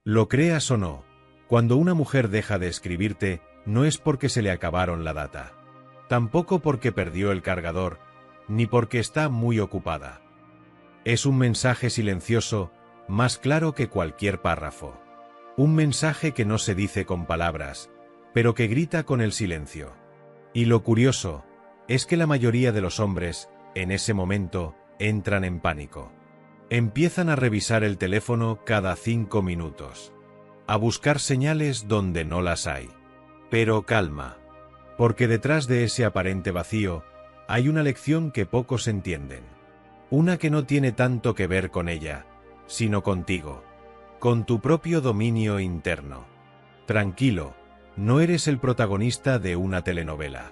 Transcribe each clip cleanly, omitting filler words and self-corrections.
Lo creas o no, cuando una mujer deja de escribirte, no es porque se le acabaron la data. Tampoco porque perdió el cargador, ni porque está muy ocupada. Es un mensaje silencioso, más claro que cualquier párrafo. Un mensaje que no se dice con palabras, pero que grita con el silencio. Y lo curioso es que la mayoría de los hombres, en ese momento, entran en pánico. Empiezan a revisar el teléfono cada 5 minutos. A buscar señales donde no las hay. Pero calma. Porque detrás de ese aparente vacío, hay una lección que pocos entienden. Una que no tiene tanto que ver con ella, sino contigo. Con tu propio dominio interno. Tranquilo, no eres el protagonista de una telenovela.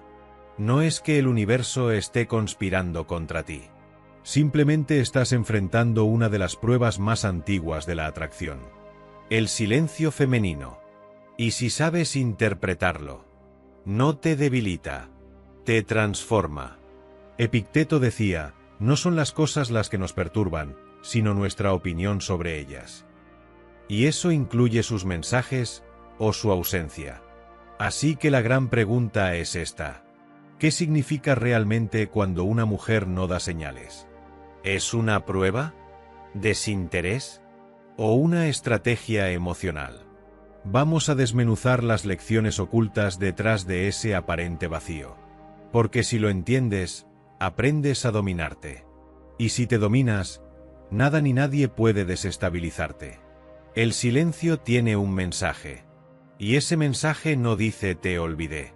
No es que el universo esté conspirando contra ti. Simplemente estás enfrentando una de las pruebas más antiguas de la atracción. El silencio femenino. Y si sabes interpretarlo, no te debilita, te transforma. Epicteto decía, no son las cosas las que nos perturban, sino nuestra opinión sobre ellas. Y eso incluye sus mensajes o su ausencia. Así que la gran pregunta es esta. ¿Qué significa realmente cuando una mujer no da señales? ¿Es una prueba? ¿Desinterés? ¿O una estrategia emocional? Vamos a desmenuzar las lecciones ocultas detrás de ese aparente vacío. Porque si lo entiendes, aprendes a dominarte. Y si te dominas, nada ni nadie puede desestabilizarte. El silencio tiene un mensaje. Y ese mensaje no dice te olvidé.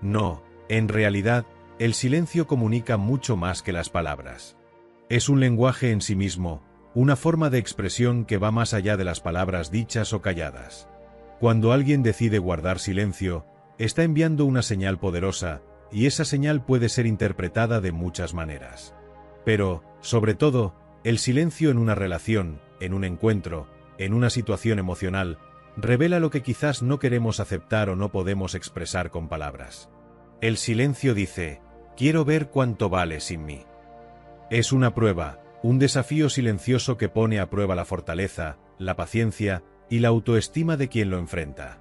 No, en realidad, el silencio comunica mucho más que las palabras. Es un lenguaje en sí mismo, una forma de expresión que va más allá de las palabras dichas o calladas. Cuando alguien decide guardar silencio, está enviando una señal poderosa, y esa señal puede ser interpretada de muchas maneras. Pero, sobre todo, el silencio en una relación, en un encuentro, en una situación emocional, revela lo que quizás no queremos aceptar o no podemos expresar con palabras. El silencio dice, quiero ver cuánto vale sin mí. Es una prueba, un desafío silencioso que pone a prueba la fortaleza, la paciencia y la autoestima de quien lo enfrenta.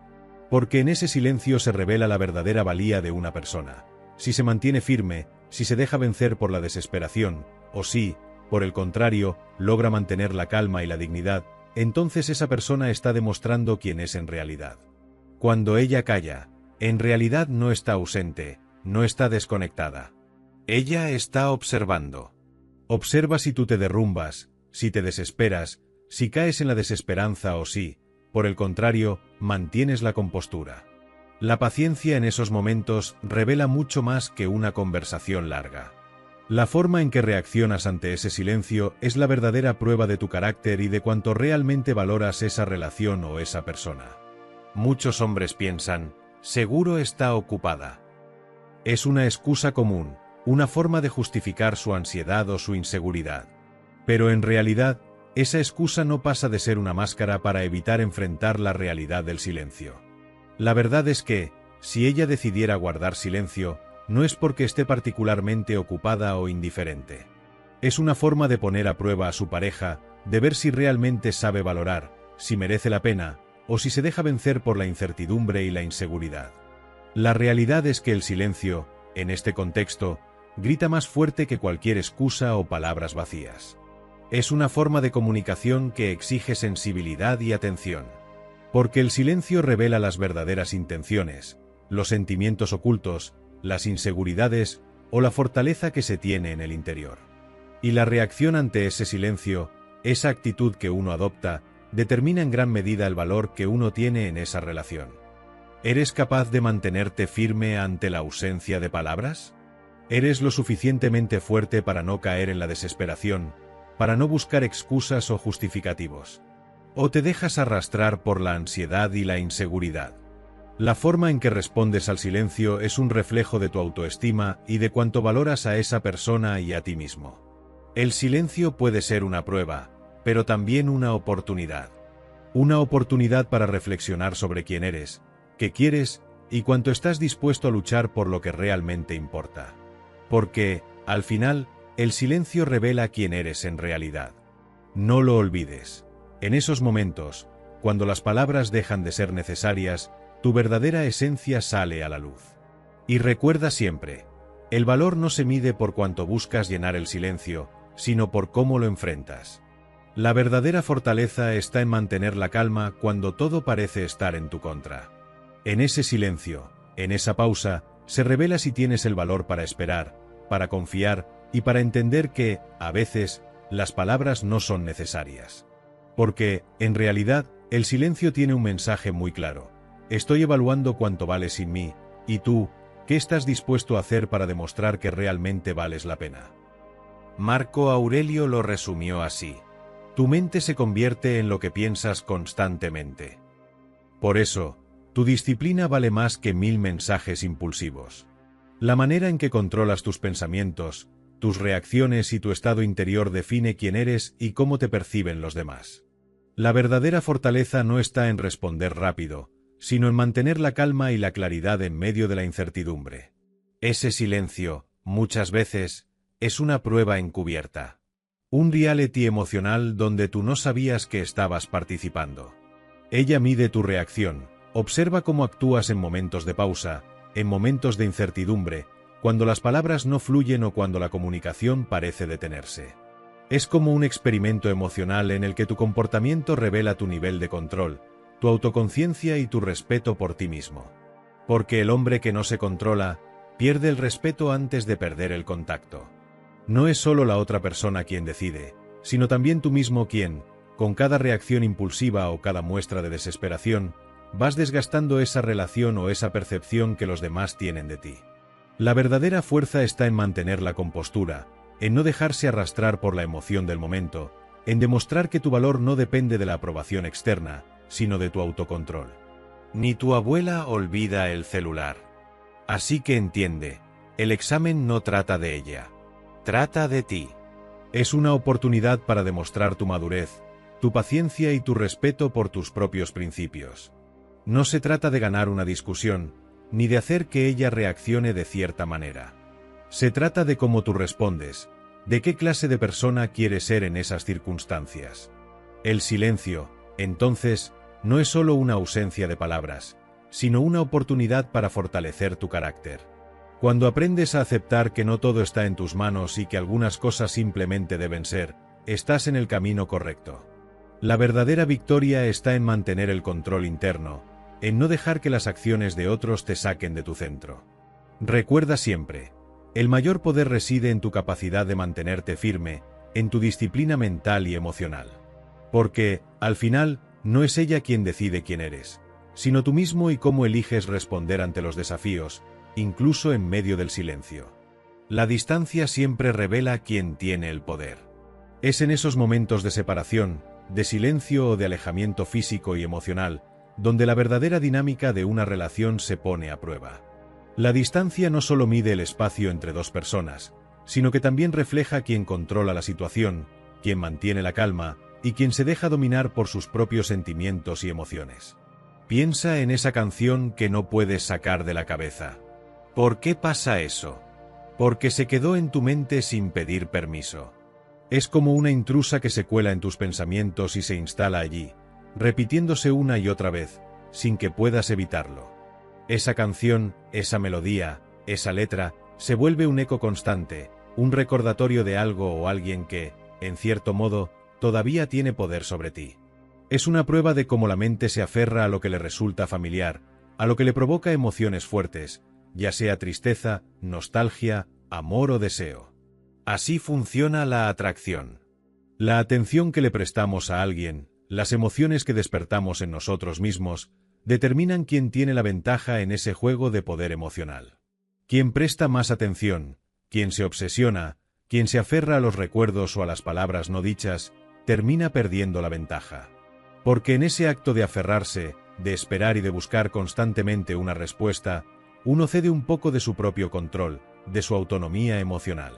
Porque en ese silencio se revela la verdadera valía de una persona. Si se mantiene firme, si se deja vencer por la desesperación, o si, por el contrario, logra mantener la calma y la dignidad, entonces esa persona está demostrando quién es en realidad. Cuando ella calla, en realidad no está ausente, no está desconectada. Ella está observando. Observa si tú te derrumbas, si te desesperas, si caes en la desesperanza o si, por el contrario, mantienes la compostura. La paciencia en esos momentos revela mucho más que una conversación larga. La forma en que reaccionas ante ese silencio es la verdadera prueba de tu carácter y de cuánto realmente valoras esa relación o esa persona. Muchos hombres piensan, seguro está ocupada. Es una excusa común, una forma de justificar su ansiedad o su inseguridad. Pero en realidad, esa excusa no pasa de ser una máscara para evitar enfrentar la realidad del silencio. La verdad es que, si ella decidiera guardar silencio, no es porque esté particularmente ocupada o indiferente. Es una forma de poner a prueba a su pareja, de ver si realmente sabe valorar, si merece la pena, o si se deja vencer por la incertidumbre y la inseguridad. La realidad es que el silencio, en este contexto, grita más fuerte que cualquier excusa o palabras vacías. Es una forma de comunicación que exige sensibilidad y atención. Porque el silencio revela las verdaderas intenciones, los sentimientos ocultos, las inseguridades o la fortaleza que se tiene en el interior. Y la reacción ante ese silencio, esa actitud que uno adopta, determina en gran medida el valor que uno tiene en esa relación. ¿Eres capaz de mantenerte firme ante la ausencia de palabras? ¿Eres lo suficientemente fuerte para no caer en la desesperación, para no buscar excusas o justificativos? ¿O te dejas arrastrar por la ansiedad y la inseguridad? La forma en que respondes al silencio es un reflejo de tu autoestima y de cuánto valoras a esa persona y a ti mismo. El silencio puede ser una prueba, pero también una oportunidad. Una oportunidad para reflexionar sobre quién eres, qué quieres y cuánto estás dispuesto a luchar por lo que realmente importa. Porque, al final, el silencio revela quién eres en realidad. No lo olvides. En esos momentos, cuando las palabras dejan de ser necesarias, tu verdadera esencia sale a la luz. Y recuerda siempre, el valor no se mide por cuanto buscas llenar el silencio, sino por cómo lo enfrentas. La verdadera fortaleza está en mantener la calma cuando todo parece estar en tu contra. En ese silencio, en esa pausa, se revela si tienes el valor para esperar, para confiar y para entender que, a veces, las palabras no son necesarias. Porque, en realidad, el silencio tiene un mensaje muy claro. Estoy evaluando cuánto vales sin mí, y tú, ¿qué estás dispuesto a hacer para demostrar que realmente vales la pena? Marco Aurelio lo resumió así: tu mente se convierte en lo que piensas constantemente. Por eso, tu disciplina vale más que 1000 mensajes impulsivos. La manera en que controlas tus pensamientos, tus reacciones y tu estado interior define quién eres y cómo te perciben los demás. La verdadera fortaleza no está en responder rápido, sino en mantener la calma y la claridad en medio de la incertidumbre. Ese silencio, muchas veces, es una prueba encubierta. Un reality emocional donde tú no sabías que estabas participando. Ella mide tu reacción, observa cómo actúas en momentos de pausa, en momentos de incertidumbre, cuando las palabras no fluyen o cuando la comunicación parece detenerse. Es como un experimento emocional en el que tu comportamiento revela tu nivel de control, tu autoconciencia y tu respeto por ti mismo. Porque el hombre que no se controla, pierde el respeto antes de perder el contacto. No es solo la otra persona quien decide, sino también tú mismo quien, con cada reacción impulsiva o cada muestra de desesperación, vas desgastando esa relación o esa percepción que los demás tienen de ti. La verdadera fuerza está en mantener la compostura, en no dejarse arrastrar por la emoción del momento, en demostrar que tu valor no depende de la aprobación externa, sino de tu autocontrol. Ni tu abuela olvida el celular. Así que entiende, el examen no trata de ella. Trata de ti. Es una oportunidad para demostrar tu madurez, tu paciencia y tu respeto por tus propios principios. No se trata de ganar una discusión, ni de hacer que ella reaccione de cierta manera. Se trata de cómo tú respondes, de qué clase de persona quieres ser en esas circunstancias. El silencio, entonces, no es solo una ausencia de palabras, sino una oportunidad para fortalecer tu carácter. Cuando aprendes a aceptar que no todo está en tus manos y que algunas cosas simplemente deben ser, estás en el camino correcto. La verdadera victoria está en mantener el control interno, en no dejar que las acciones de otros te saquen de tu centro. Recuerda siempre, el mayor poder reside en tu capacidad de mantenerte firme, en tu disciplina mental y emocional. Porque, al final, no es ella quien decide quién eres, sino tú mismo y cómo eliges responder ante los desafíos, incluso en medio del silencio. La distancia siempre revela quién tiene el poder. Es en esos momentos de separación, de silencio o de alejamiento físico y emocional, donde la verdadera dinámica de una relación se pone a prueba. La distancia no solo mide el espacio entre dos personas, sino que también refleja quién controla la situación, quién mantiene la calma y quien se deja dominar por sus propios sentimientos y emociones. Piensa en esa canción que no puedes sacar de la cabeza. ¿Por qué pasa eso? Porque se quedó en tu mente sin pedir permiso. Es como una intrusa que se cuela en tus pensamientos y se instala allí, repitiéndose una y otra vez, sin que puedas evitarlo. Esa canción, esa melodía, esa letra, se vuelve un eco constante, un recordatorio de algo o alguien que, en cierto modo, todavía tiene poder sobre ti. Es una prueba de cómo la mente se aferra a lo que le resulta familiar, a lo que le provoca emociones fuertes, ya sea tristeza, nostalgia, amor o deseo. Así funciona la atracción. La atención que le prestamos a alguien, las emociones que despertamos en nosotros mismos, determinan quién tiene la ventaja en ese juego de poder emocional. Quien presta más atención, quien se obsesiona, quien se aferra a los recuerdos o a las palabras no dichas, termina perdiendo la ventaja. Porque en ese acto de aferrarse, de esperar y de buscar constantemente una respuesta, uno cede un poco de su propio control, de su autonomía emocional.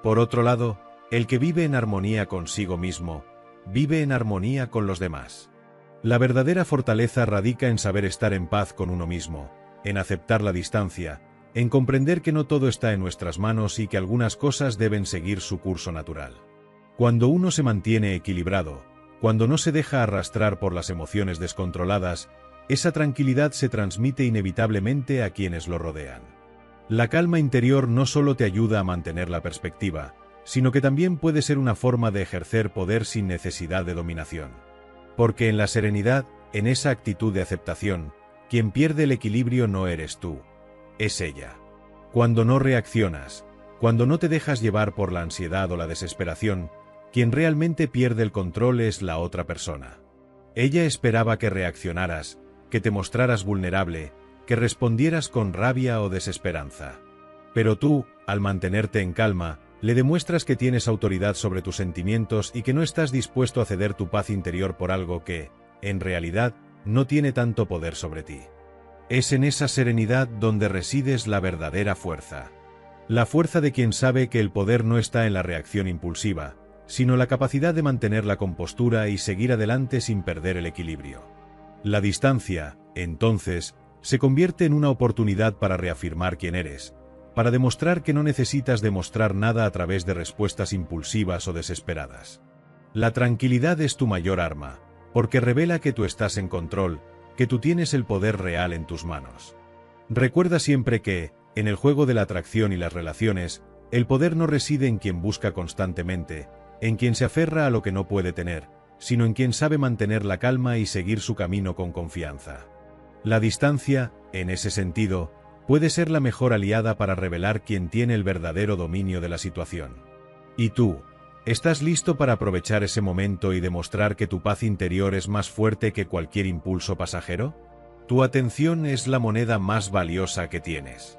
Por otro lado, el que vive en armonía consigo mismo, vive en armonía con los demás. La verdadera fortaleza radica en saber estar en paz con uno mismo, en aceptar la distancia, en comprender que no todo está en nuestras manos y que algunas cosas deben seguir su curso natural. Cuando uno se mantiene equilibrado, Cuando no se deja arrastrar por las emociones descontroladas, esa tranquilidad se transmite inevitablemente a quienes lo rodean. La calma interior no solo te ayuda a mantener la perspectiva, sino que también puede ser una forma de ejercer poder sin necesidad de dominación. Porque en la serenidad, en esa actitud de aceptación, quien pierde el equilibrio no eres tú, es ella. Cuando no reaccionas, cuando no te dejas llevar por la ansiedad o la desesperación, quien realmente pierde el control es la otra persona. Ella esperaba que reaccionaras, que te mostraras vulnerable, que respondieras con rabia o desesperanza. Pero tú, al mantenerte en calma, le demuestras que tienes autoridad sobre tus sentimientos y que no estás dispuesto a ceder tu paz interior por algo que, en realidad, no tiene tanto poder sobre ti. Es en esa serenidad donde resides la verdadera fuerza. La fuerza de quien sabe que el poder no está en la reacción impulsiva, sino la capacidad de mantener la compostura y seguir adelante sin perder el equilibrio. La distancia, entonces, se convierte en una oportunidad para reafirmar quién eres, para demostrar que no necesitas demostrar nada a través de respuestas impulsivas o desesperadas. La tranquilidad es tu mayor arma, porque revela que tú estás en control, que tú tienes el poder real en tus manos. Recuerda siempre que, en el juego de la atracción y las relaciones, el poder no reside en quien busca constantemente, en quien se aferra a lo que no puede tener, sino en quien sabe mantener la calma y seguir su camino con confianza. La distancia, en ese sentido, puede ser la mejor aliada para revelar quién tiene el verdadero dominio de la situación. ¿Y tú? ¿Estás listo para aprovechar ese momento y demostrar que tu paz interior es más fuerte que cualquier impulso pasajero? Tu atención es la moneda más valiosa que tienes.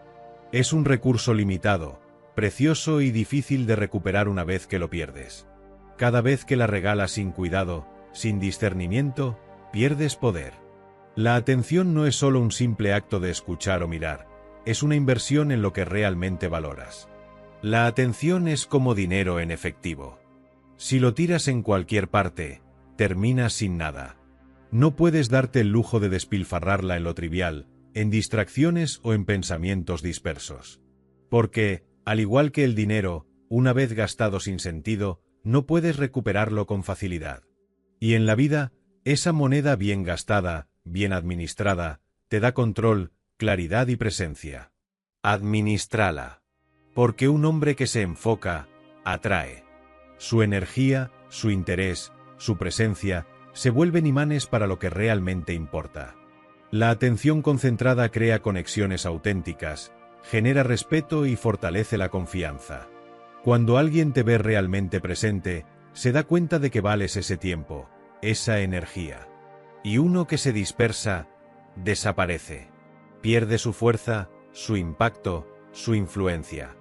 Es un recurso limitado, precioso y difícil de recuperar una vez que lo pierdes. Cada vez que la regalas sin cuidado, sin discernimiento, pierdes poder. La atención no es solo un simple acto de escuchar o mirar, es una inversión en lo que realmente valoras. La atención es como dinero en efectivo. Si lo tiras en cualquier parte, terminas sin nada. No puedes darte el lujo de despilfarrarla en lo trivial, en distracciones o en pensamientos dispersos. Porque, al igual que el dinero, una vez gastado sin sentido, no puedes recuperarlo con facilidad. Y en la vida, esa moneda bien gastada, bien administrada, te da control, claridad y presencia. Administrala. Porque un hombre que se enfoca, atrae. Su energía, su interés, su presencia, se vuelven imanes para lo que realmente importa. La atención concentrada crea conexiones auténticas, genera respeto y fortalece la confianza. Cuando alguien te ve realmente presente, se da cuenta de que vales ese tiempo, esa energía. Y uno que se dispersa, desaparece. Pierde su fuerza, su impacto, su influencia.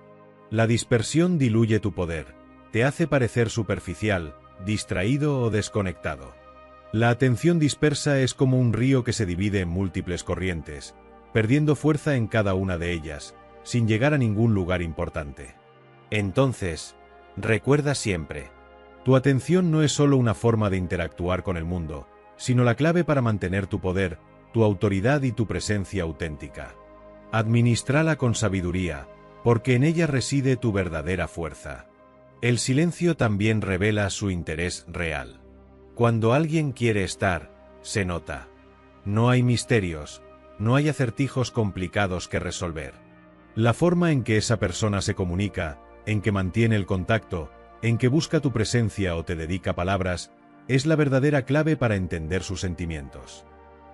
La dispersión diluye tu poder, te hace parecer superficial, distraído o desconectado. La atención dispersa es como un río que se divide en múltiples corrientes, perdiendo fuerza en cada una de ellas, sin llegar a ningún lugar importante. Entonces, recuerda siempre, tu atención no es solo una forma de interactuar con el mundo, sino la clave para mantener tu poder, tu autoridad y tu presencia auténtica. Adminístrala con sabiduría, porque en ella reside tu verdadera fuerza. El silencio también revela su interés real. Cuando alguien quiere estar, se nota. No hay misterios, no hay acertijos complicados que resolver. La forma en que esa persona se comunica, en que mantiene el contacto, en que busca tu presencia o te dedica palabras, es la verdadera clave para entender sus sentimientos.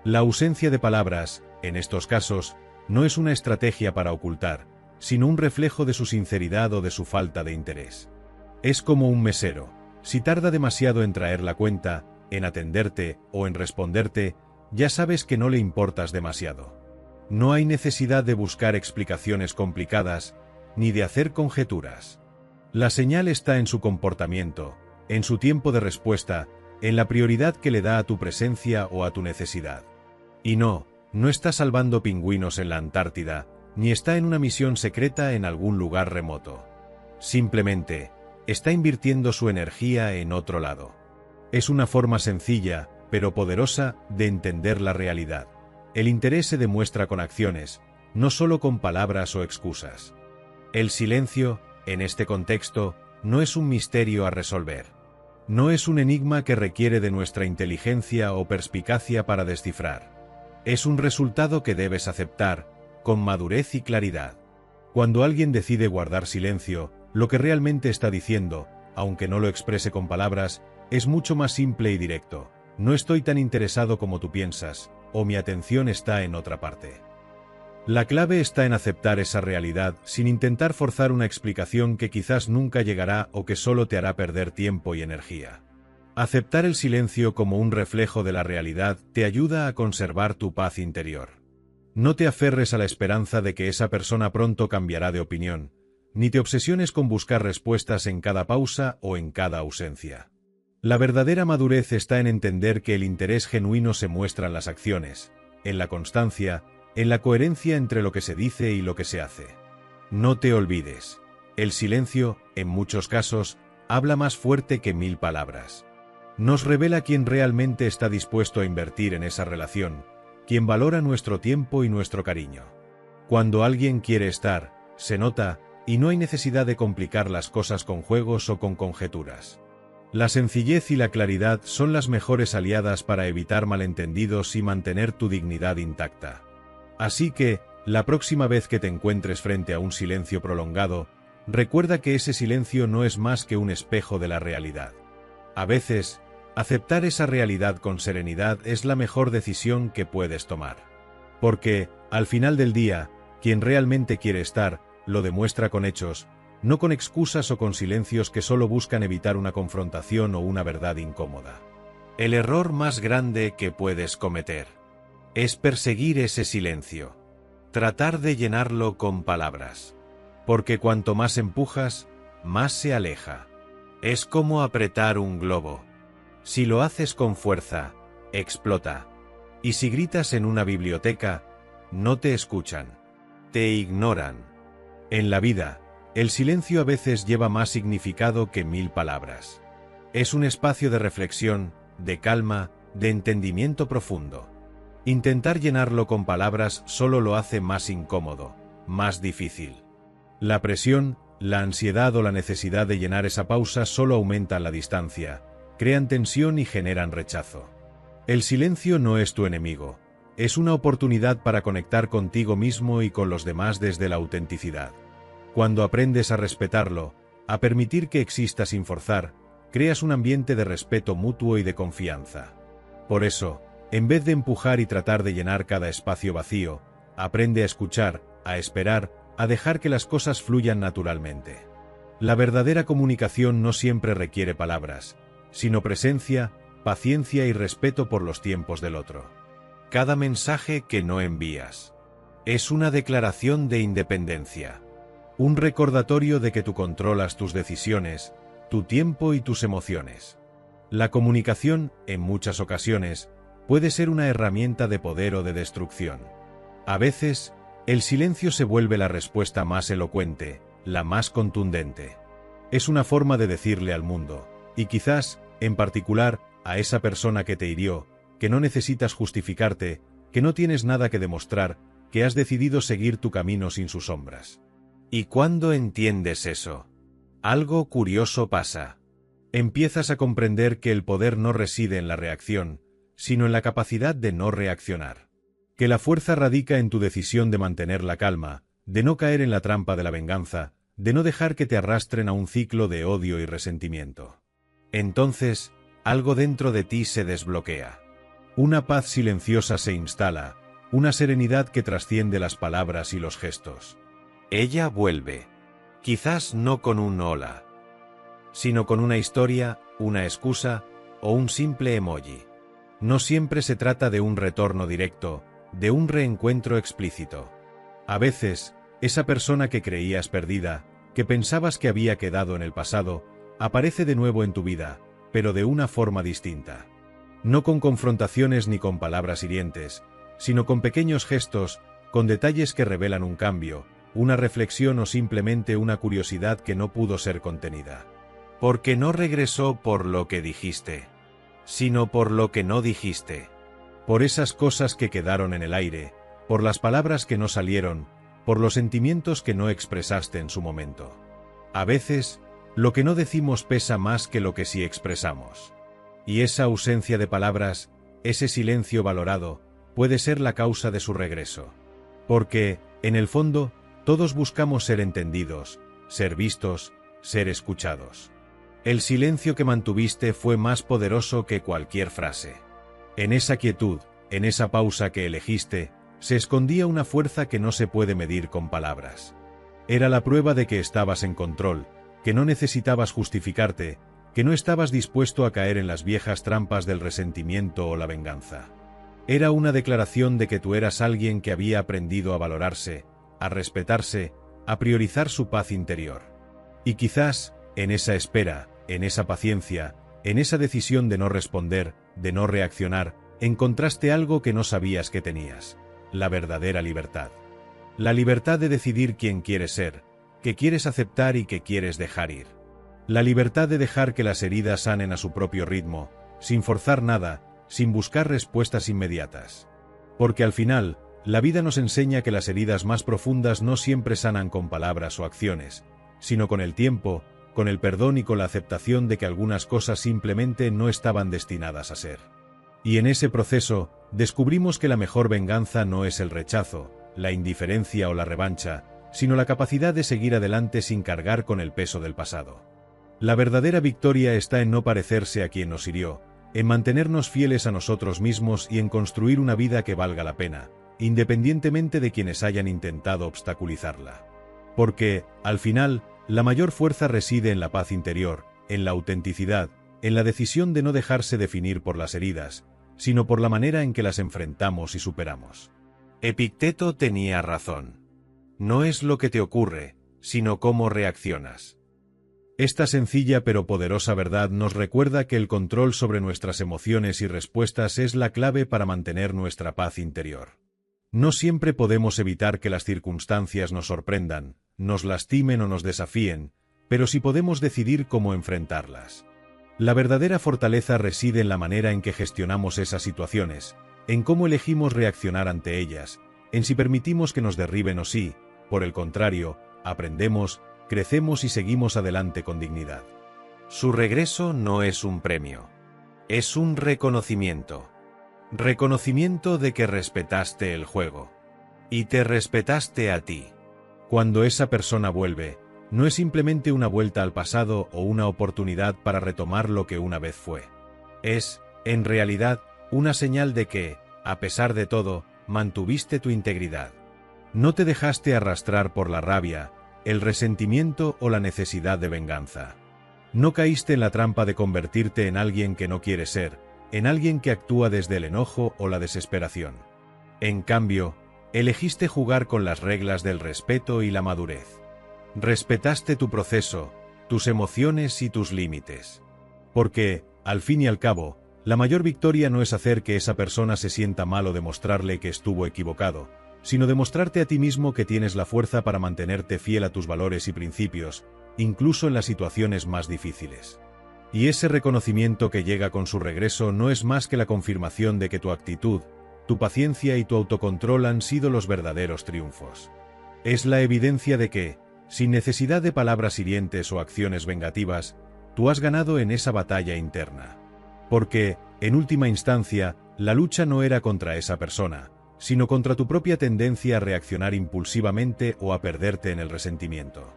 La ausencia de palabras, en estos casos, no es una estrategia para ocultar, sino un reflejo de su sinceridad o de su falta de interés. Es como un mesero, si tarda demasiado en traer la cuenta, en atenderte o en responderte, ya sabes que no le importas demasiado. No hay necesidad de buscar explicaciones complicadas, ni de hacer conjeturas. La señal está en su comportamiento, en su tiempo de respuesta, en la prioridad que le da a tu presencia o a tu necesidad. Y no está salvando pingüinos en la Antártida, ni está en una misión secreta en algún lugar remoto. Simplemente, está invirtiendo su energía en otro lado. Es una forma sencilla, pero poderosa, de entender la realidad. El interés se demuestra con acciones, no solo con palabras o excusas. El silencio, en este contexto, no es un misterio a resolver. No es un enigma que requiere de nuestra inteligencia o perspicacia para descifrar. Es un resultado que debes aceptar, con madurez y claridad. Cuando alguien decide guardar silencio, lo que realmente está diciendo, aunque no lo exprese con palabras, es mucho más simple y directo. No estoy tan interesado como tú piensas, o mi atención está en otra parte. La clave está en aceptar esa realidad sin intentar forzar una explicación que quizás nunca llegará o que solo te hará perder tiempo y energía. Aceptar el silencio como un reflejo de la realidad te ayuda a conservar tu paz interior. No te aferres a la esperanza de que esa persona pronto cambiará de opinión, ni te obsesiones con buscar respuestas en cada pausa o en cada ausencia. La verdadera madurez está en entender que el interés genuino se muestra en las acciones, en la constancia, en la coherencia entre lo que se dice y lo que se hace. No te olvides, el silencio, en muchos casos, habla más fuerte que 1000 palabras. Nos revela quién realmente está dispuesto a invertir en esa relación, quien valora nuestro tiempo y nuestro cariño. Cuando alguien quiere estar, se nota, y no hay necesidad de complicar las cosas con juegos o con conjeturas. La sencillez y la claridad son las mejores aliadas para evitar malentendidos y mantener tu dignidad intacta. Así que, la próxima vez que te encuentres frente a un silencio prolongado, recuerda que ese silencio no es más que un espejo de la realidad. A veces, aceptar esa realidad con serenidad es la mejor decisión que puedes tomar. Porque, al final del día, quien realmente quiere estar, lo demuestra con hechos, no con excusas o con silencios que solo buscan evitar una confrontación o una verdad incómoda. El error más grande que puedes cometer es perseguir ese silencio, tratar de llenarlo con palabras. Porque cuanto más empujas, más se aleja. Es como apretar un globo. Si lo haces con fuerza, explota. Y si gritas en una biblioteca, no te escuchan. Te ignoran. En la vida, el silencio a veces lleva más significado que 1000 palabras. Es un espacio de reflexión, de calma, de entendimiento profundo. Intentar llenarlo con palabras solo lo hace más incómodo, más difícil. La presión, la ansiedad o la necesidad de llenar esa pausa solo aumentan la distancia, crean tensión y generan rechazo. El silencio no es tu enemigo, es una oportunidad para conectar contigo mismo y con los demás desde la autenticidad. Cuando aprendes a respetarlo, a permitir que exista sin forzar, creas un ambiente de respeto mutuo y de confianza. Por eso, en vez de empujar y tratar de llenar cada espacio vacío, aprende a escuchar, a esperar, a dejar que las cosas fluyan naturalmente. La verdadera comunicación no siempre requiere palabras, sino presencia, paciencia y respeto por los tiempos del otro. Cada mensaje que no envías es una declaración de independencia. Un recordatorio de que tú controlas tus decisiones, tu tiempo y tus emociones. La comunicación, en muchas ocasiones, puede ser una herramienta de poder o de destrucción. A veces, el silencio se vuelve la respuesta más elocuente, la más contundente. Es una forma de decirle al mundo, y quizás, en particular, a esa persona que te hirió, que no necesitas justificarte, que no tienes nada que demostrar, que has decidido seguir tu camino sin sus sombras. Y cuando entiendes eso, algo curioso pasa. Empiezas a comprender que el poder no reside en la reacción, sino en la capacidad de no reaccionar. Que la fuerza radica en tu decisión de mantener la calma, de no caer en la trampa de la venganza, de no dejar que te arrastren a un ciclo de odio y resentimiento. Entonces, algo dentro de ti se desbloquea. Una paz silenciosa se instala, una serenidad que trasciende las palabras y los gestos. Ella vuelve, quizás no con un hola, sino con una historia, una excusa o un simple emoji. No siempre se trata de un retorno directo, de un reencuentro explícito. A veces, esa persona que creías perdida, que pensabas que había quedado en el pasado, aparece de nuevo en tu vida, pero de una forma distinta. No con confrontaciones ni con palabras hirientes, sino con pequeños gestos, con detalles que revelan un cambio, una reflexión o simplemente una curiosidad que no pudo ser contenida. Porque no regresó por lo que dijiste, sino por lo que no dijiste. Por esas cosas que quedaron en el aire, por las palabras que no salieron, por los sentimientos que no expresaste en su momento. A veces, Lo que no decimos pesa más que lo que sí expresamos. Y esa ausencia de palabras, ese silencio valorado, puede ser la causa de su regreso. Porque, en el fondo, todos buscamos ser entendidos, ser vistos, ser escuchados. El silencio que mantuviste fue más poderoso que cualquier frase. En esa quietud, en esa pausa que elegiste, se escondía una fuerza que no se puede medir con palabras. Era la prueba de que estabas en control, que no necesitabas justificarte, que no estabas dispuesto a caer en las viejas trampas del resentimiento o la venganza. Era una declaración de que tú eras alguien que había aprendido a valorarse, a respetarse, a priorizar su paz interior. Y quizás, en esa espera, en esa paciencia, en esa decisión de no responder, de no reaccionar, encontraste algo que no sabías que tenías: la verdadera libertad. La libertad de decidir quién quieres ser, qué quieres aceptar y qué quieres dejar ir. La libertad de dejar que las heridas sanen a su propio ritmo, sin forzar nada, sin buscar respuestas inmediatas. Porque al final, la vida nos enseña que las heridas más profundas no siempre sanan con palabras o acciones, sino con el tiempo, con el perdón y con la aceptación de que algunas cosas simplemente no estaban destinadas a ser. Y en ese proceso, descubrimos que la mejor venganza no es el rechazo, la indiferencia o la revancha, sino la capacidad de seguir adelante sin cargar con el peso del pasado. La verdadera victoria está en no parecerse a quien nos hirió, en mantenernos fieles a nosotros mismos y en construir una vida que valga la pena, independientemente de quienes hayan intentado obstaculizarla. Porque, al final, la mayor fuerza reside en la paz interior, en la autenticidad, en la decisión de no dejarse definir por las heridas, sino por la manera en que las enfrentamos y superamos. Epicteto tenía razón. No es lo que te ocurre, sino cómo reaccionas. Esta sencilla pero poderosa verdad nos recuerda que el control sobre nuestras emociones y respuestas es la clave para mantener nuestra paz interior. No siempre podemos evitar que las circunstancias nos sorprendan, nos lastimen o nos desafíen, pero sí podemos decidir cómo enfrentarlas. La verdadera fortaleza reside en la manera en que gestionamos esas situaciones, en cómo elegimos reaccionar ante ellas, en si permitimos que nos derriben o si, por el contrario, aprendemos, crecemos y seguimos adelante con dignidad. Su regreso no es un premio, es un reconocimiento. Reconocimiento de que respetaste el juego. Y te respetaste a ti. Cuando esa persona vuelve, no es simplemente una vuelta al pasado o una oportunidad para retomar lo que una vez fue. Es, en realidad, una señal de que, a pesar de todo, mantuviste tu integridad. No te dejaste arrastrar por la rabia, el resentimiento o la necesidad de venganza. No caíste en la trampa de convertirte en alguien que no quieres ser, en alguien que actúa desde el enojo o la desesperación. En cambio, elegiste jugar con las reglas del respeto y la madurez. Respetaste tu proceso, tus emociones y tus límites. Porque, al fin y al cabo, la mayor victoria no es hacer que esa persona se sienta mal o demostrarle que estuvo equivocado, sino demostrarte a ti mismo que tienes la fuerza para mantenerte fiel a tus valores y principios, incluso en las situaciones más difíciles. Y ese reconocimiento que llega con su regreso no es más que la confirmación de que tu actitud, tu paciencia y tu autocontrol han sido los verdaderos triunfos. Es la evidencia de que, sin necesidad de palabras hirientes o acciones vengativas, tú has ganado en esa batalla interna. Porque, en última instancia, la lucha no era contra esa persona, sino contra tu propia tendencia a reaccionar impulsivamente o a perderte en el resentimiento.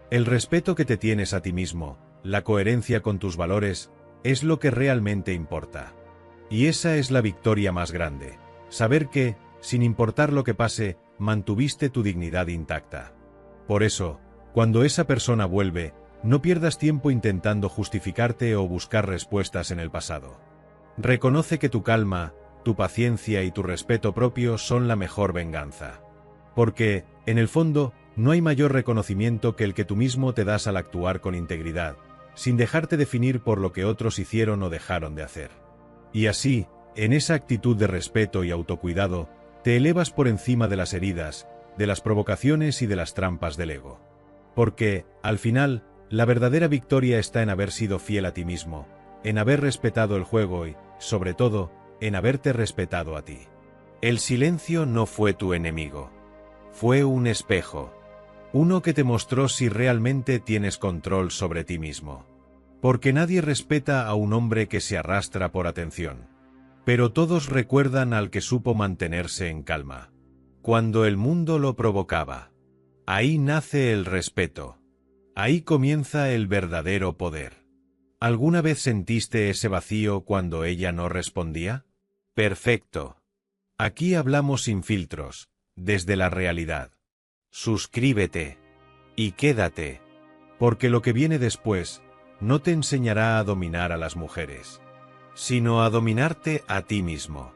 El respeto que te tienes a ti mismo, la coherencia con tus valores, es lo que realmente importa. Y esa es la victoria más grande, saber que, sin importar lo que pase, mantuviste tu dignidad intacta. Por eso, cuando esa persona vuelve, no pierdas tiempo intentando justificarte o buscar respuestas en el pasado. Reconoce que tu calma, tu paciencia y tu respeto propio son la mejor venganza. Porque, en el fondo, no hay mayor reconocimiento que el que tú mismo te das al actuar con integridad, sin dejarte definir por lo que otros hicieron o dejaron de hacer. Y así, en esa actitud de respeto y autocuidado, te elevas por encima de las heridas, de las provocaciones y de las trampas del ego. Porque, al final, la verdadera victoria está en haber sido fiel a ti mismo, en haber respetado el juego y, sobre todo, en haberte respetado a ti. El silencio no fue tu enemigo. Fue un espejo. Uno que te mostró si realmente tienes control sobre ti mismo. Porque nadie respeta a un hombre que se arrastra por atención. Pero todos recuerdan al que supo mantenerse en calma. Cuando el mundo lo provocaba. Ahí nace el respeto. Ahí comienza el verdadero poder. ¿Alguna vez sentiste ese vacío cuando ella no respondía? Perfecto. Aquí hablamos sin filtros, desde la realidad. Suscríbete. Y quédate. Porque lo que viene después no te enseñará a dominar a las mujeres, sino a dominarte a ti mismo.